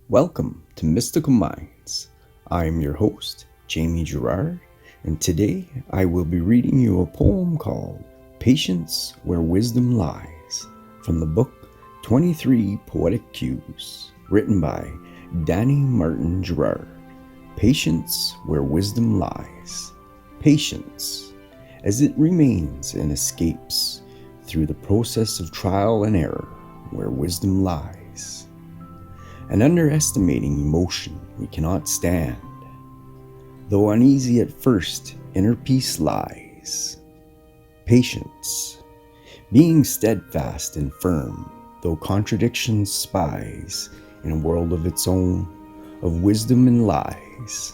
Welcome to Mystical Minds. I am your host, Jamie Gerard, and today I will be reading you a poem called Patience Where Wisdom Lies from the book 23 Poetic Cues, written by Danny Martin Gerard. Patience Where Wisdom Lies. Patience, as it remains and escapes through the process of trial and error where wisdom lies. And underestimating emotion we cannot stand. Though uneasy at first, inner peace lies. Patience, being steadfast and firm, though contradiction spies in a world of its own, of wisdom and lies.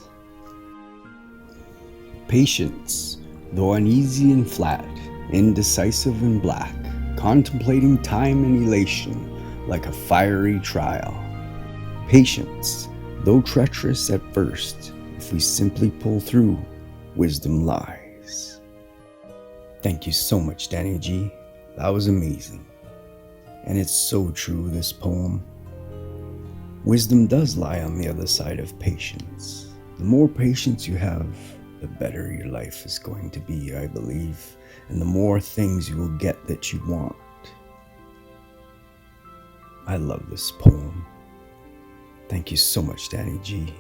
Patience, though uneasy and flat, indecisive and black, contemplating time and elation like a fiery trial. Patience, though treacherous at first, if we simply pull through, wisdom lies. Thank you so much, Danny G. That was amazing. And it's so true, this poem. Wisdom does lie on the other side of patience. The more patience you have, the better your life is going to be, I believe, and the more things you will get that you want. I love this poem. Thank you so much, Danny G.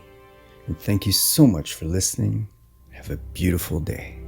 And thank you so much for listening. Have a beautiful day.